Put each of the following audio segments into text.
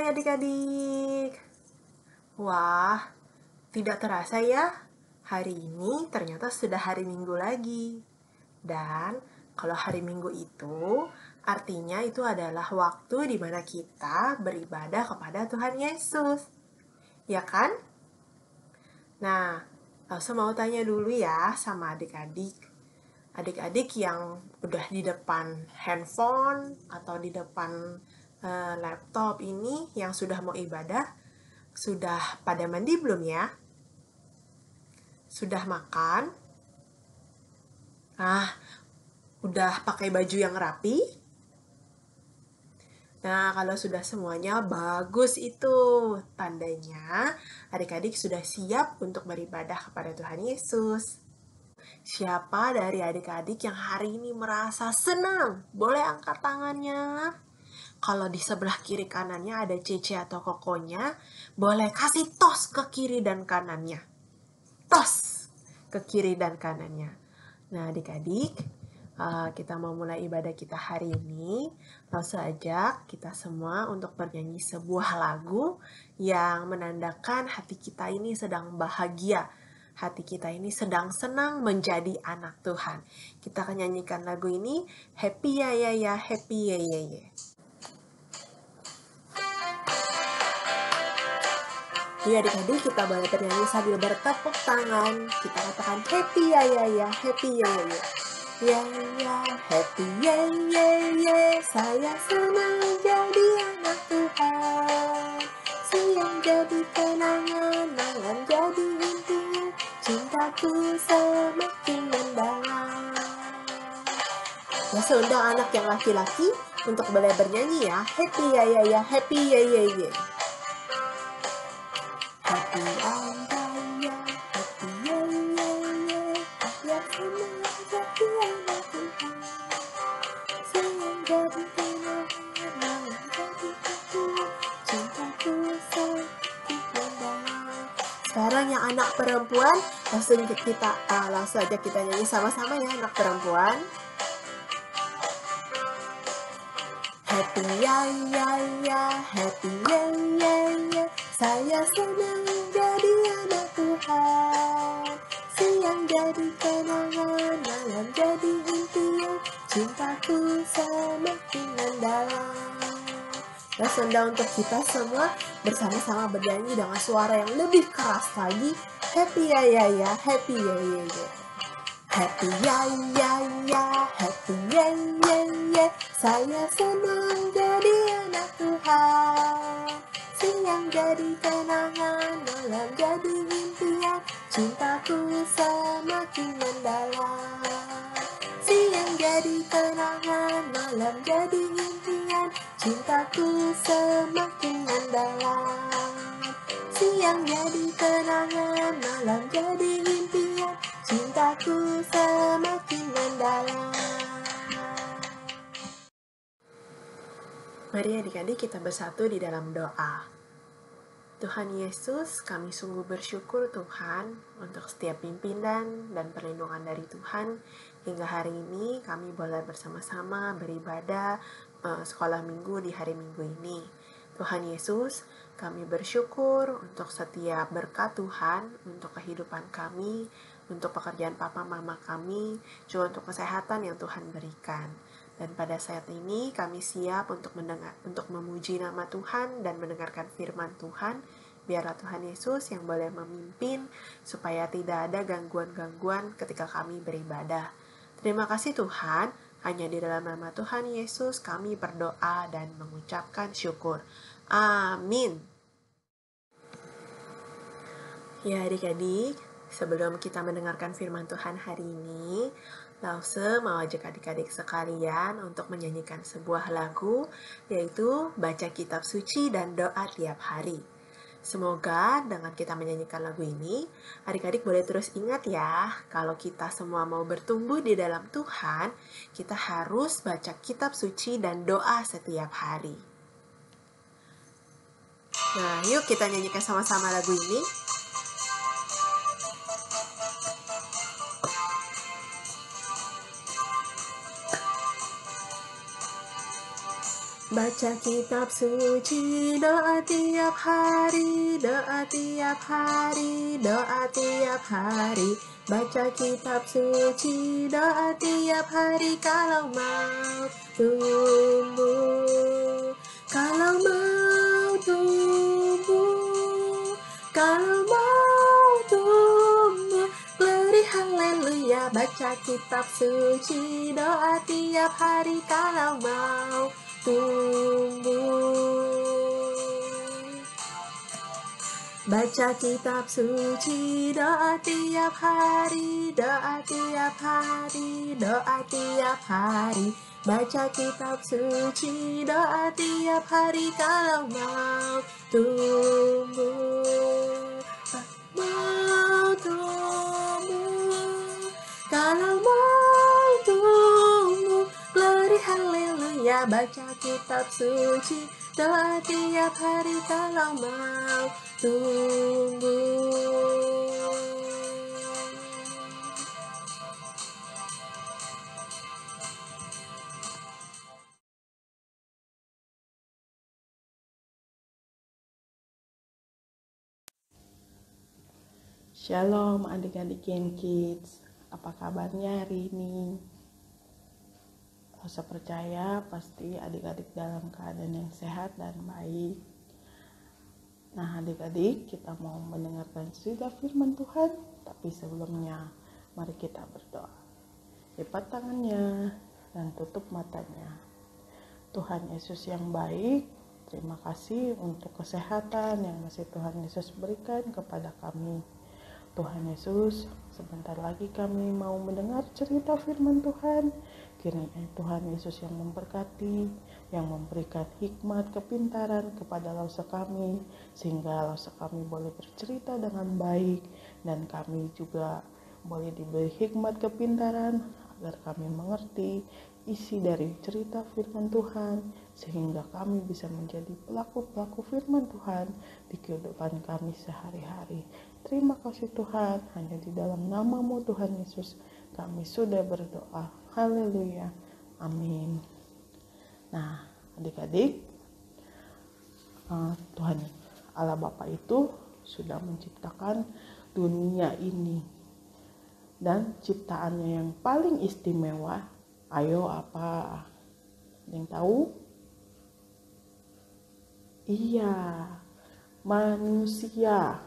Hai adik-adik. Wah, tidak terasa ya, hari ini ternyata sudah hari Minggu lagi. Dan kalau hari Minggu itu, artinya itu adalah waktu di mana kita beribadah kepada Tuhan Yesus. Ya kan? Nah, Elsa mau tanya dulu ya sama adik-adik. Adik-adik yang udah di depan handphone atau di depan laptop ini yang sudah mau ibadah, sudah pada mandi belum ya? Sudah makan? Udah pakai baju yang rapi? Nah, kalau sudah semuanya bagus itu. Tandanya adik-adik sudah siap untuk beribadah kepada Tuhan Yesus. Siapa dari adik-adik yang hari ini merasa senang? Boleh angkat tangannya. Kalau di sebelah kiri kanannya ada Cece atau Kokonya, boleh kasih tos ke kiri dan kanannya. Tos ke kiri dan kanannya. Nah, adik-adik, kita mau mulai ibadah kita hari ini. Langsung ajak kita semua untuk bernyanyi sebuah lagu yang menandakan hati kita ini sedang bahagia. Hati kita ini sedang senang menjadi anak Tuhan. Kita akan nyanyikan lagu ini, Happy ya ya ya, Happy ya ya ya. Ya adik-adik, kita boleh bernyanyi sambil bertepuk tangan. Kita katakan happy ya ya ya, happy ya ya ya. Ya ya, happy ya ya ya, saya senang jadi anak Tuhan. Siang jadi kenangan, malam jadi impian, cintaku semakin mendalam. Langsung undang anak yang laki-laki untuk boleh bernyanyi ya, happy ya ya ya, happy ya ya ya. Happy anda ya, happy ya ya ya, ya senang jadi anak Tuhan. Siang jadi kenangan, malam jadi impian, cintaku semakin mendalam. Sekarang yang anak perempuan, langsung aja kita nyanyi sama-sama ya anak perempuan. Happy ya ya ya, happy ya ya ya, saya senang jadi anak Tuhan. Siang jadi kenangan, malam jadi impian, cintaku semakin mendalam. Nah, senda untuk kita semua bersama-sama bernyanyi dengan suara yang lebih keras lagi. Happy ya ya ya, happy ya ya ya. Happy ya ya ya, happy ya ya ya, saya senang jadi anak Tuhan. Siang jadi kenangan, malam jadi impian, cintaku semakin mendalam. Siang jadi kenangan, malam jadi impian, cintaku semakin mendalam. Siang jadi kenangan, malam jadi impian, cintaku semakin mendalam. Mari adik-adik kita bersatu di dalam doa. Tuhan Yesus, kami sungguh bersyukur Tuhan untuk setiap pimpinan dan perlindungan dari Tuhan. Hingga hari ini kami boleh bersama-sama beribadah sekolah minggu di hari Minggu ini. Tuhan Yesus, kami bersyukur untuk setiap berkat Tuhan, untuk kehidupan kami, untuk pekerjaan papa mama kami, juga untuk kesehatan yang Tuhan berikan. Dan pada saat ini kami siap untuk memuji nama Tuhan dan mendengarkan firman Tuhan. Biarlah Tuhan Yesus yang boleh memimpin supaya tidak ada gangguan-gangguan ketika kami beribadah. Terima kasih Tuhan, hanya di dalam nama Tuhan Yesus kami berdoa dan mengucapkan syukur. Amin. Ya adik-adik, sebelum kita mendengarkan firman Tuhan hari ini, Lause mau ajak adik-adik sekalian untuk menyanyikan sebuah lagu, yaitu baca kitab suci dan doa tiap hari. Semoga dengan kita menyanyikan lagu ini, adik-adik boleh terus ingat ya, kalau kita semua mau bertumbuh di dalam Tuhan, kita harus baca kitab suci dan doa setiap hari. Nah, yuk kita nyanyikan sama-sama lagu ini. Baca kitab suci, doa tiap hari, doa tiap hari, doa tiap hari. Baca kitab suci, doa tiap hari kalau mau tumbuh. Kalau mau tumbuh, kalau mau tumbuh, glory haleluya. Baca kitab suci, doa tiap hari kalau mau tumbuh. Baca kitab suci, doa tiap hari, doa tiap hari, doa tiap hari. Baca kitab suci, doa tiap hari kalau mau tumbuh. Mau tumbuh, kalau mau tumbuh, glory haleluya. Baca kitab suci, doa tiap hari kalau mau tumbuh. Shalom adik-adik Gen Kids, apa kabarnya hari ini? Gak usah percaya, pasti adik-adik dalam keadaan yang sehat dan baik. Nah adik-adik, kita mau mendengarkan cerita firman Tuhan, tapi sebelumnya mari kita berdoa. Lipat tangannya dan tutup matanya. Tuhan Yesus yang baik, terima kasih untuk kesehatan yang masih Tuhan Yesus berikan kepada kami. Tuhan Yesus, sebentar lagi kami mau mendengar cerita firman Tuhan. Kiranya Tuhan Yesus yang memberkati, yang memberikan hikmat, kepintaran kepada lausa kami, sehingga lausa kami boleh bercerita dengan baik, dan kami juga boleh diberi hikmat, kepintaran, agar kami mengerti isi dari cerita firman Tuhan, sehingga kami bisa menjadi pelaku-pelaku firman Tuhan di kehidupan kami sehari-hari. Terima kasih Tuhan, hanya di dalam nama-Mu Tuhan Yesus kami sudah berdoa. Haleluya, amin. Nah adik-adik, Tuhan Allah Bapa itu sudah menciptakan dunia ini, dan ciptaannya yang paling istimewa, ayo apa? Ada yang tahu? Iya, manusia.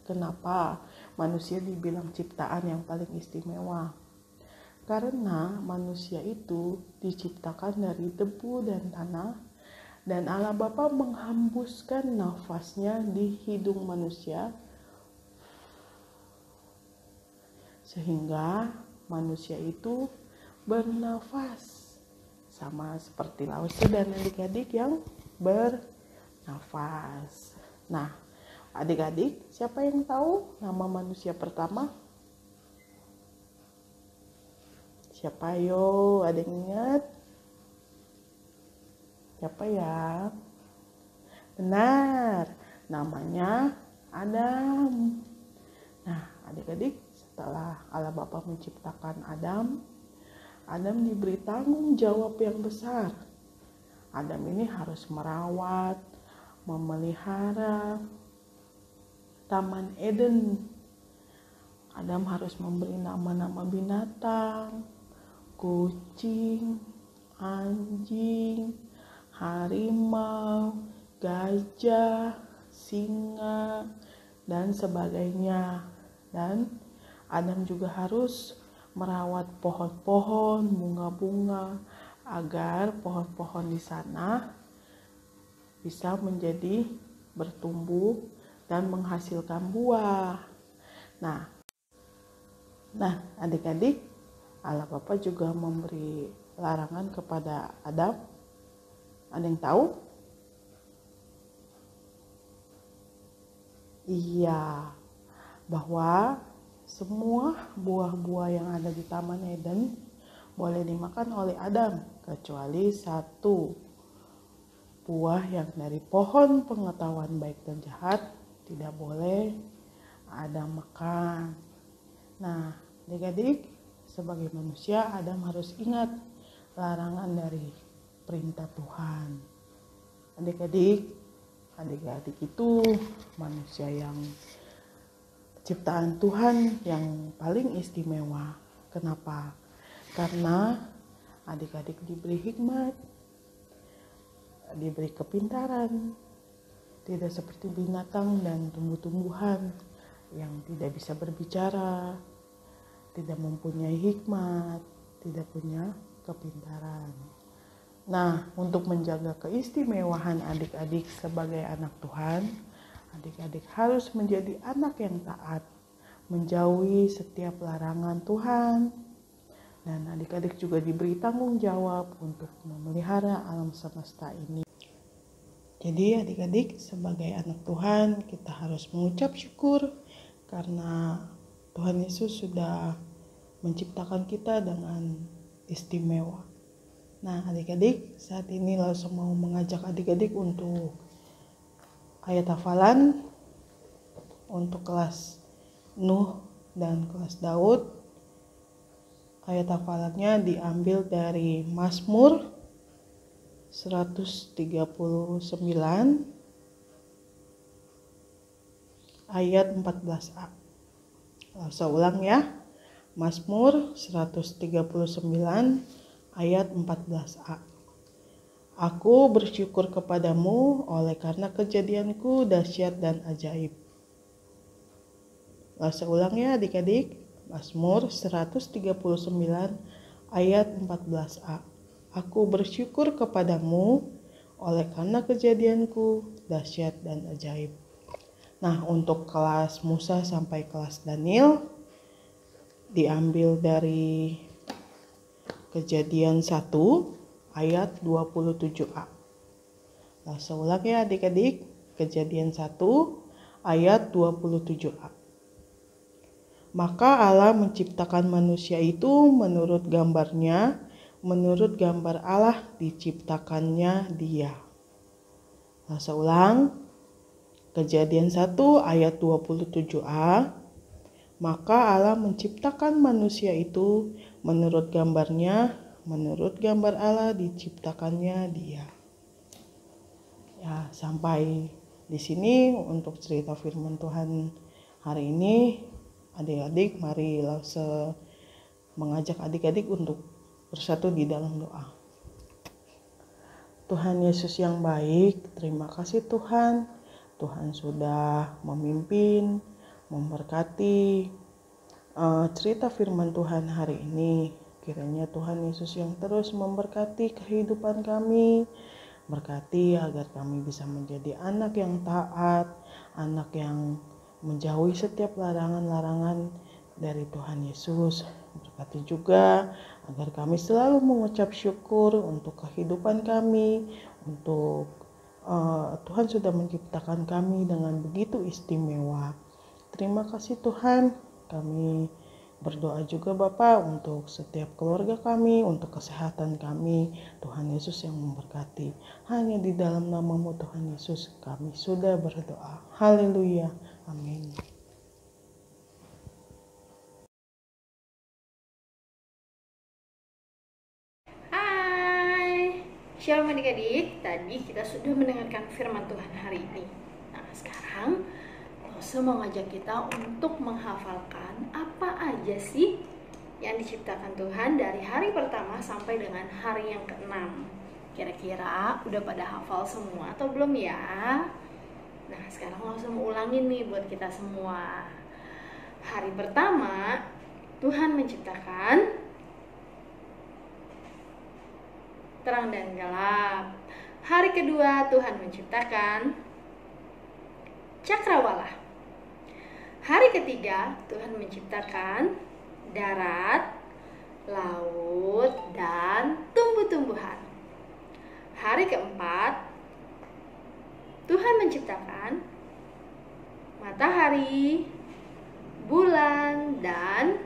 Kenapa manusia dibilang ciptaan yang paling istimewa? Karena manusia itu diciptakan dari debu dan tanah, dan Allah Bapa menghembuskan nafasnya di hidung manusia, sehingga manusia itu bernafas, sama seperti Lause dan adik-adik yang bernafas. Nah adik-adik, siapa yang tahu nama manusia pertama? Siapa yo? Ada yang ingat? Siapa ya? Benar, namanya Adam. Nah adik-adik, setelah Allah Bapa menciptakan Adam diberi tanggung jawab yang besar. Adam ini harus merawat, memelihara Taman Eden. Adam harus memberi nama-nama binatang, kucing, anjing, harimau, gajah, singa, dan sebagainya. Dan Adam juga harus merawat pohon-pohon, bunga-bunga, agar pohon-pohon di sana bisa menjadi bertumbuh dan menghasilkan buah. Nah adik-adik, Allah Bapa juga memberi larangan kepada Adam. Ada yang tahu? Iya, bahwa semua buah-buah yang ada di Taman Eden boleh dimakan oleh Adam, kecuali satu buah yang dari pohon pengetahuan baik dan jahat tidak boleh Adam makan. Nah adik-adik, sebagai manusia Adam harus ingat larangan dari perintah Tuhan. Adik-adik itu manusia yang ciptaan Tuhan yang paling istimewa. Kenapa? Karena adik-adik diberi hikmat, diberi kepintaran, tidak seperti binatang dan tumbuh-tumbuhan yang tidak bisa berbicara, tidak mempunyai hikmat, tidak punya kepintaran. Nah, untuk menjaga keistimewaan adik-adik sebagai anak Tuhan, adik-adik harus menjadi anak yang taat, menjauhi setiap larangan Tuhan, dan adik-adik juga diberi tanggung jawab untuk memelihara alam semesta ini. Jadi adik-adik sebagai anak Tuhan, kita harus mengucap syukur karena Tuhan Yesus sudah menciptakan kita dengan istimewa. Nah adik-adik, saat ini langsung mau mengajak adik-adik untuk ayat hafalan untuk kelas Nuh dan kelas Daud. Ayat hafalannya diambil dari Mazmur 139 ayat 14a. Saya ulang ya. Mazmur 139 ayat 14a. Aku bersyukur kepadamu oleh karena kejadianku dahsyat dan ajaib. Saya ulang ya adik-adik. Mazmur 139 ayat 14a. Aku bersyukur kepadamu oleh karena kejadianku dahsyat dan ajaib. Nah, untuk kelas Musa sampai kelas Daniel diambil dari Kejadian 1 ayat 27a. Saya ulang ya adik-adik. Kejadian 1 ayat 27a. Maka Allah menciptakan manusia itu menurut gambarnya, menurut gambar Allah diciptakannya dia. Saya ulang. Kejadian 1 ayat 27a. Maka Allah menciptakan manusia itu menurut gambarnya, menurut gambar Allah diciptakannya dia. Ya, sampai di sini untuk cerita firman Tuhan hari ini. Adik-adik, mari langsung mengajak adik-adik untuk bersatu di dalam doa. Tuhan Yesus yang baik, terima kasih Tuhan. Tuhan sudah memimpin, memberkati cerita firman Tuhan hari ini. Kiranya Tuhan Yesus yang terus memberkati kehidupan kami, berkati agar kami bisa menjadi anak yang taat, anak yang menjauhi setiap larangan-larangan dari Tuhan Yesus. Berkati juga agar kami selalu mengucap syukur untuk kehidupan kami, untuk Tuhan sudah menciptakan kami dengan begitu istimewa. Terima kasih Tuhan. Kami berdoa juga Bapa untuk setiap keluarga kami, untuk kesehatan kami. Tuhan Yesus yang memberkati. Hanya di dalam nama-Mu Tuhan Yesus kami sudah berdoa. Haleluya. Amin. Hai, shalom adik-adik. Tadi kita sudah mendengarkan firman Tuhan hari ini. Nah sekarang Lose mau ngajak kita untuk menghafalkan apa aja sih yang diciptakan Tuhan dari hari pertama sampai dengan hari yang ke-6. Kira-kira udah pada hafal semua atau belum ya? Nah sekarang langsung mau ulangin nih buat kita semua. Hari pertama Tuhan menciptakan terang dan gelap. Hari kedua Tuhan menciptakan cakrawala. Hari ketiga Tuhan menciptakan darat, laut, dan tumbuh-tumbuhan. Hari keempat Tuhan menciptakan matahari, bulan, dan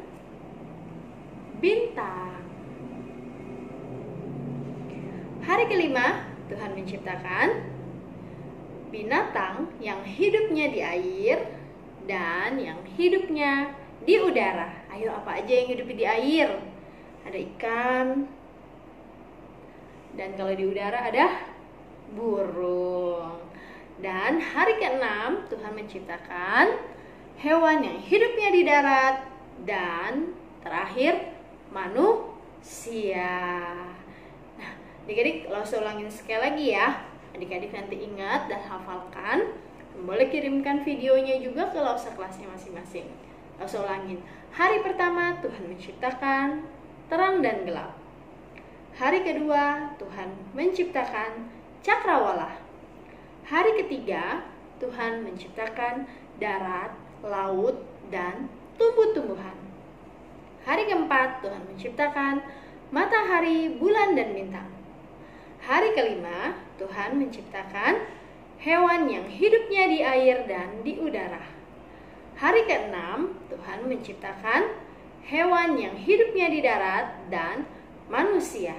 bintang. Hari kelima Tuhan menciptakan binatang yang hidupnya di air dan yang hidupnya di udara. Ayo, apa aja yang hidup di air? Ada ikan. Dan kalau di udara ada burung. Dan hari ke-6 Tuhan menciptakan hewan yang hidupnya di darat, dan terakhir manusia. Nah, adik-adik kalau saya ulangin sekali lagi ya, adik-adik nanti ingat dan hafalkan. Boleh kirimkan videonya juga ke lausa kelasnya masing-masing. Lausa ulangin. Hari pertama Tuhan menciptakan terang dan gelap. Hari kedua Tuhan menciptakan cakrawala. Hari ketiga Tuhan menciptakan darat, laut, dan tumbuh-tumbuhan. Hari keempat Tuhan menciptakan matahari, bulan, dan bintang. Hari kelima Tuhan menciptakan hewan yang hidupnya di air dan di udara. Hari keenam Tuhan menciptakan hewan yang hidupnya di darat dan manusia.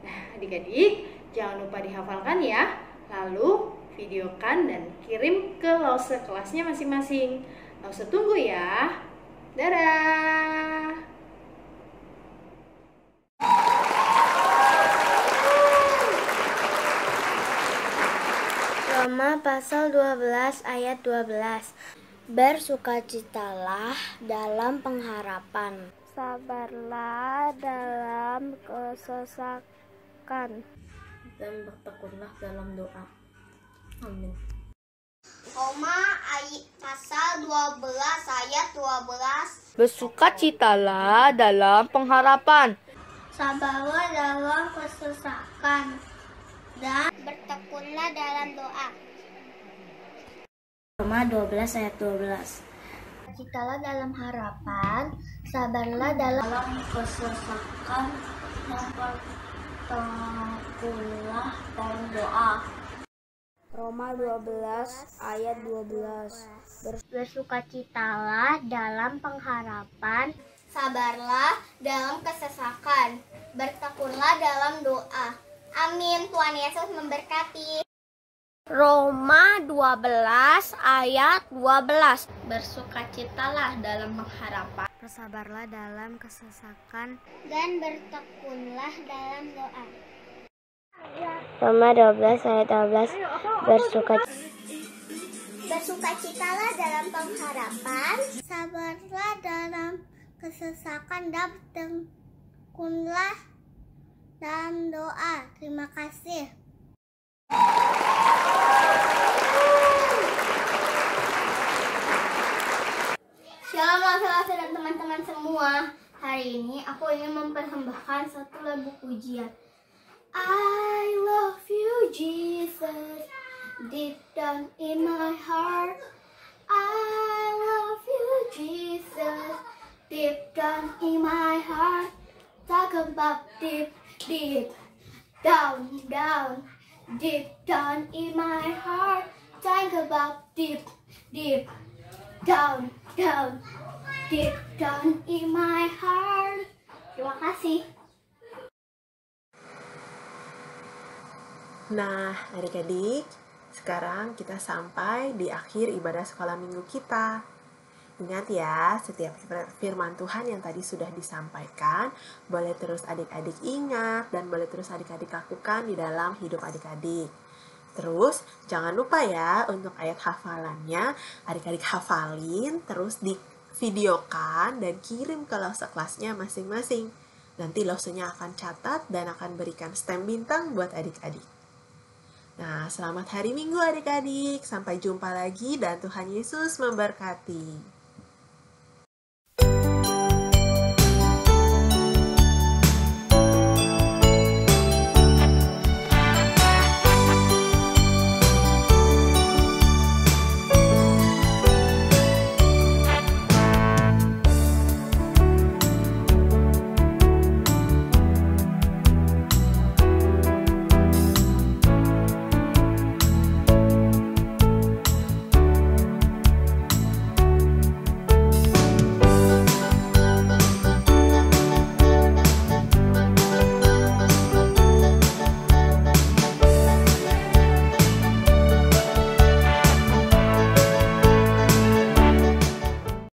Nah, adik-adik jangan lupa dihafalkan ya. Lalu videokan dan kirim ke lausa kelasnya masing-masing. Lausa tunggu ya. Dadah. Roma pasal 12 ayat 12. Bersukacitalah dalam pengharapan. Sabarlah dalam kesesakan. Dan bertekunlah dalam doa. Amin. Roma pasal 12 ayat 12. Bersukacitalah dalam pengharapan. Sabarlah dalam kesesakan. Dan bertekunlah dalam doa. Roma 12 ayat 12. Citalah dalam harapan, sabarlah dalam kesesakan, dan bertekunlah dalam doa. Roma 12 ayat 12. Bersukacitalah dalam pengharapan, Sabarlah dalam kesesakan. Bertekunlah dalam doa. Amin. Tuhan Yesus memberkati. Roma 12 ayat 12. Bersukacitalah dalam pengharapan, bersabarlah dalam kesesakan, Dan bertekunlah dalam doa. Roma 12 ayat 12. Bersukacitalah dalam pengharapan. Sabarlah dalam kesesakan. Dan bertekunlah dalam doa. Terima kasih. Shalom Lausa dan teman-teman semua. Hari ini aku ingin mempersembahkan satu lagu pujian. I love you Jesus, deep down in my heart. I love you Jesus, deep down in my heart. Talk about deep, deep, down, down, deep down in my heart. Talk about deep, deep, down, down, deep down in my heart. Terima kasih. Nah, adik-adik, sekarang kita sampai di akhir ibadah sekolah minggu kita. Ingat ya, setiap firman Tuhan yang tadi sudah disampaikan, boleh terus adik-adik ingat dan boleh terus adik-adik lakukan di dalam hidup adik-adik. Terus, jangan lupa ya untuk ayat hafalannya, adik-adik hafalin, terus divideokan dan kirim ke lausa kelasnya masing-masing. Nanti lausanya akan catat dan akan berikan stem bintang buat adik-adik. Nah, selamat hari Minggu adik-adik. Sampai jumpa lagi dan Tuhan Yesus memberkati.